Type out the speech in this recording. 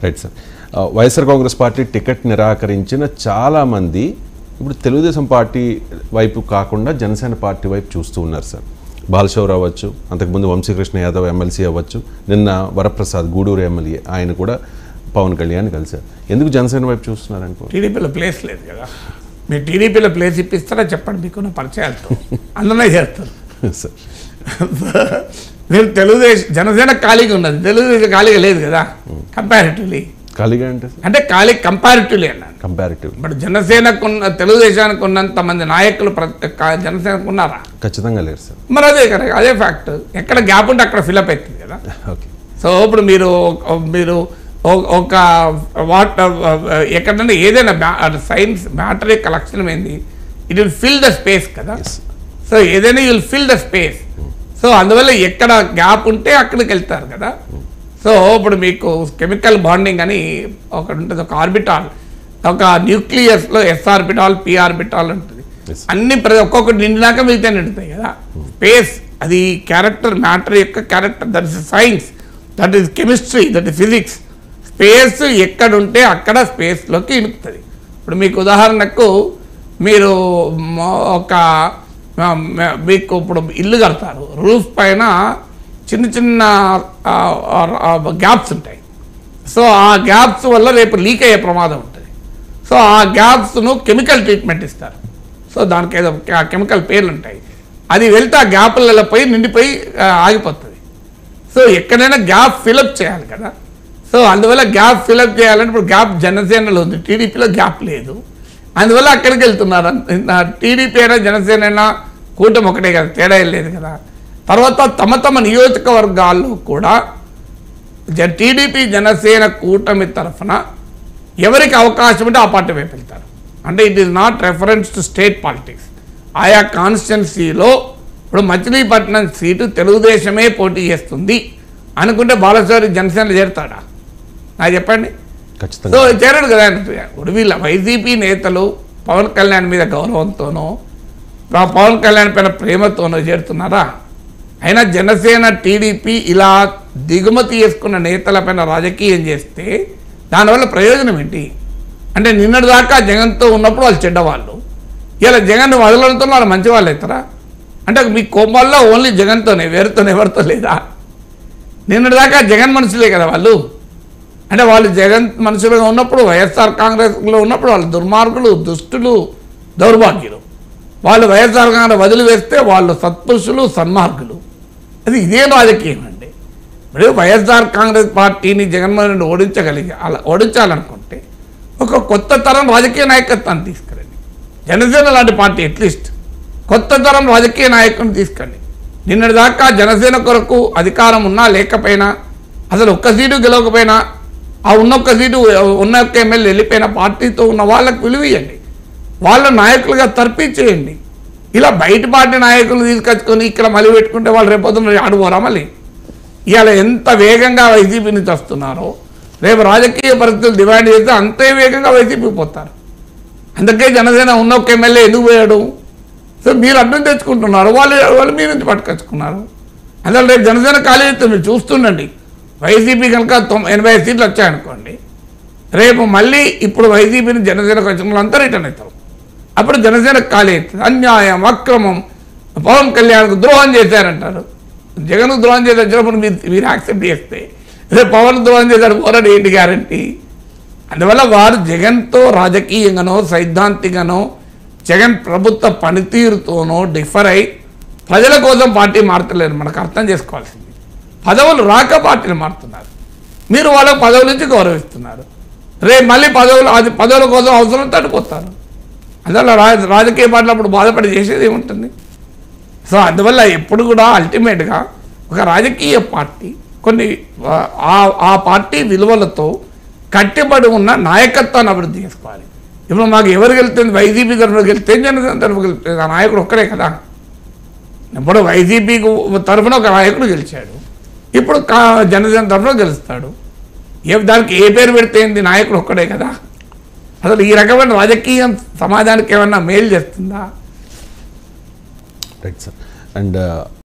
Right sir. YSR Congress party ticket నిరాకరించిన చాలామంది ఇప్పుడు తెలుగుదేశం పార్టీ వైపు కాకుండా జనసేన పార్టీ వైపు చూస్తూ ఉన్నారు సార్. బాలశౌర్ అవ్వచ్చు, అంతకుముందు వంశీకృష్ణ యాదవ్ ఎమ్మెల్సీ అవ్వచ్చు, నిన్న వరప్రసాద్ గూడూరు ఎమ్మెల్యే ఆయన కూడా పవన్ కళ్యాణ్ కలిశారు. ఎందుకు జనసేన వైపు చూస్తున్నారు అనుకో? టీడీపీలో ప్లేస్ లేదు కదా. మీరు టీడీపీలో ప్లేస్ ఇప్పిస్తారా చెప్పండి, మీకున్న పరిచయాలతో అందులోనే చేస్తారు సార్. మీరు తెలుగుదేశం జనసేన ఖాళీగా ఉన్నది, తెలుగుదేశం ఖాళీగా లేదు కదా. కంపారిటివ్లీ ఖాళీగా అంటే ఖాళీ కంపారిటివ్లీ అన్నాను. కంపారిటివ్ ఇప్పుడు జనసేనకున్న తెలుగుదేశానికి ఉన్నంత మంది నాయకులు జనసేనకు ఉన్నారా? ఖచ్చితంగా లేరు సార్. మరి అదే కదా, అదే ఫ్యాక్ట్. ఎక్కడ గ్యాప్ ఉంటే అక్కడ ఫిల్అప్ అవుతుంది కదా. ఓకే. సో ఇప్పుడు మీరు ఒక ఎక్కడన్నా ఏదైనా సైన్స్ మ్యాటర్ యొక్క లక్షణం ఏంది, it will fill the space కదా. సో ఏదైనా you will fill the space. So అందువల్ల ఎక్కడ గ్యాప్ ఉంటే అక్కడికి వెళ్తారు కదా. సో ఇప్పుడు మీకు కెమికల్ బాండింగ్ అని ఒకటి ఉంటుంది, ఒక ఆర్బిటాల్, ఒక న్యూక్లియస్లో ఎస్ ఆర్బిటాల్, పి ఆర్బిటాల్ ఉంటుంది. అన్ని ఒక్కొక్కటి నిండినాక మిగతా నిండుతాయి కదా. స్పేస్ అది క్యారెక్టర్, మ్యాటర్ యొక్క character, that is science, that is chemistry, that is physics. Space ఎక్కడుంటే అక్కడ స్పేస్లోకి ఇనుకుతుంది. ఇప్పుడు మీకు ఉదాహరణకు మీరు మీకు ఇప్పుడు ఇల్లు కడతారు, రూఫ్ పైన చిన్న చిన్న గ్యాప్స్ ఉంటాయి. సో ఆ గ్యాప్స్ వల్ల రేపు లీక్ అయ్యే ప్రమాదం ఉంటుంది. సో ఆ గ్యాప్స్ను కెమికల్ ట్రీట్మెంట్ ఇస్తారు. సో దానికి ఏదో కెమికల్ పేర్లు ఉంటాయి. అది వెళ్తే ఆ గ్యాప్లలో పోయి నిండిపోయి ఆగిపోతుంది. సో ఎక్కడైనా గ్యాప్ ఫిలప్ చేయాలి కదా. సో అందువల్ల గ్యాప్ ఫిలప్ చేయాలంటే ఇప్పుడు గ్యాప్ జనసేనలో ఉంది, టీడీపీలో గ్యాప్ లేదు. అందువల్ల అక్కడికి వెళ్తున్నారు. టీడీపీ అయినా జనసేన అయినా కూటమి ఒకటే కదా, తేడా లేదు కదా. తర్వాత తమ నియోజకవర్గాల్లో కూడా టీడీపీ జనసేన కూటమి తరఫున ఎవరికి అవకాశం ఉంటే ఆ పార్టీ వైపు వెళ్తారు. అంటే it is not reference to state politics. ఆయా కాన్స్టిట్యున్సీలో ఇప్పుడు మచిలీపట్నం సీటు తెలుగుదేశమే పోటీ చేస్తుంది అనుకుంటే బాలశౌరి జనసేనలో చేరుతాడా? నాకు చెప్పండి. సో చేరడు కదా. ఇప్పుడు వీళ్ళ వైసీపీ నేతలు పవన్ కళ్యాణ్ మీద గౌరవంతోనో పవన్ కళ్యాణ్ పైన ప్రేమతోనో చేరుతున్నారా? అయినా జనసేన టీడీపీ ఇలా దిగుమతి చేసుకున్న నేతలపైన రాజకీయం చేస్తే దానివల్ల ప్రయోజనం ఏంటి? అంటే నిన్నటిదాకా జగన్తో ఉన్నప్పుడు వాళ్ళు చెడ్డవాళ్ళు, ఇలా జగన్ వదలడంతో వాళ్ళు మంచి వాళ్ళు అవుతారా? అంటే మీ కోపాల్లో ఓన్లీ జగన్తోనే, వేరుతోనే ఎవరితో లేదా? నిన్నటిదాకా జగన్ మనుషులే కదా వాళ్ళు. అంటే వాళ్ళు జగన్ మనుషులుగా ఉన్నప్పుడు, వైఎస్ఆర్ కాంగ్రెస్లో ఉన్నప్పుడు వాళ్ళు దుర్మార్గులు, దుష్టులు, దౌర్భాగ్యులు. వాళ్ళు వైఎస్ఆర్ కాంగ్రెస్ వదిలివేస్తే వాళ్ళు సత్పురుషులు, సన్మార్గులు. అది ఇదే రాజకీయం అండి. ఇప్పుడు వైఎస్ఆర్ కాంగ్రెస్ పార్టీని జగన్మోహన్ రెడ్డి ఓడించాలనుకుంటే ఒక కొత్త తరం రాజకీయ నాయకత్వాన్ని తీసుకురండి. జనసేన లాంటి పార్టీ అట్లీస్ట్ కొత్త తరం రాజకీయ నాయకుని తీసుకురండి. నిన్నటిదాకా జనసేన కొరకు అధికారం ఉన్నా లేకపోయినా, అసలు ఒక్క సీటు గెలవకపోయినా, ఆ ఒక్క సీటు ఉన్న ఒక్క ఎమ్మెల్యే వెళ్ళిపోయిన పార్టీతో ఉన్న వాళ్ళకు విలువియండి, వాళ్ళ నాయకులుగా తర్పించేయండి. ఇలా బయట పార్టీ నాయకులు తీసుకొచ్చుకొని ఇక్కడ మళ్ళీ పెట్టుకుంటే వాళ్ళు రేపొద్దున ఆడుకోరా మళ్ళీ. ఇవాళ ఎంత వేగంగా వైసీపీ నుంచి వస్తున్నారో రేపు రాజకీయ పరిస్థితులు డిమాండ్ చేస్తే అంతే వేగంగా వైసీపీ పోతారు. అందుకే జనసేన ఉన్న ఒక్క ఎమ్మెల్యే ఎందుకు పోయాడు? సో మీరు అడ్డం తెచ్చుకుంటున్నారు, వాళ్ళు మీ నుంచి పట్టుకొచ్చుకున్నారు. అందువల్ల రేపు జనసేన ఖాళీ అయితే మీరు చూస్తుండండి. వైసీపీ కనుక 85 సీట్లు వచ్చాయనుకోండి, రేపు మళ్ళీ ఇప్పుడు వైసీపీని జనసేనకు వచ్చిన వాళ్ళంతా రిటర్న్ అవుతారు. అప్పుడు జనసేనకు ఖాళీ అవుతుంది. అన్యాయం, అక్రమం, పవన్ కళ్యాణ్కు ద్రోహం చేశారంటారు. జగన్ ద్రోహం చేసినప్పుడు మీరు యాక్సెప్ట్ చేస్తే రేపు పవన్ ద్రోహం చేశాడు పోరాడు ఏంటి గ్యారంటీ? అందువల్ల వారు జగన్తో రాజకీయంగానో సైద్ధాంతికనో జగన్ ప్రభుత్వ పనితీరుతోనో డిఫర్ అయి ప్రజల కోసం పార్టీ మారుతలేరు. మనకు అర్థం చేసుకోవాల్సింది, పదవులు రాక పార్టీలు మారుతున్నారు. మీరు వాళ్ళకు పదవుల నుంచి గౌరవిస్తున్నారు, రేపు మళ్ళీ పదవుల కోసం అవసరం తడిపోతారు. అందువల్ల రాజకీయ పార్టీలు అప్పుడు బాధపడి చేసేది ఏముంటుంది? సో అందువల్ల ఎప్పుడు కూడా అల్టిమేట్గా ఒక రాజకీయ పార్టీ కొన్ని ఆ పార్టీ విలువలతో కట్టుబడి ఉన్న నాయకత్వాన్ని అభివృద్ధి చేసుకోవాలి. ఇప్పుడు మాకు ఎవరు గెలుస్తుంది? వైసీపీ తరఫున గెలిస్తే జనసేన తరఫున గెలుస్తుంది. ఆ నాయకుడు ఒక్కడే కదా. ఇప్పుడు వైసీపీ తరఫున ఒక నాయకుడు గెలిచాడు, ఇప్పుడు జనసేన తరఫున గెలుస్తాడు. దానికి ఏ పేరు పెడితే ఏంది? నాయకుడు ఒక్కడే కదా. అసలు ఈ రకమైన రాజకీయం సమాజానికి ఏమన్నా మేలు చేస్తుందా? Right sir. అండ్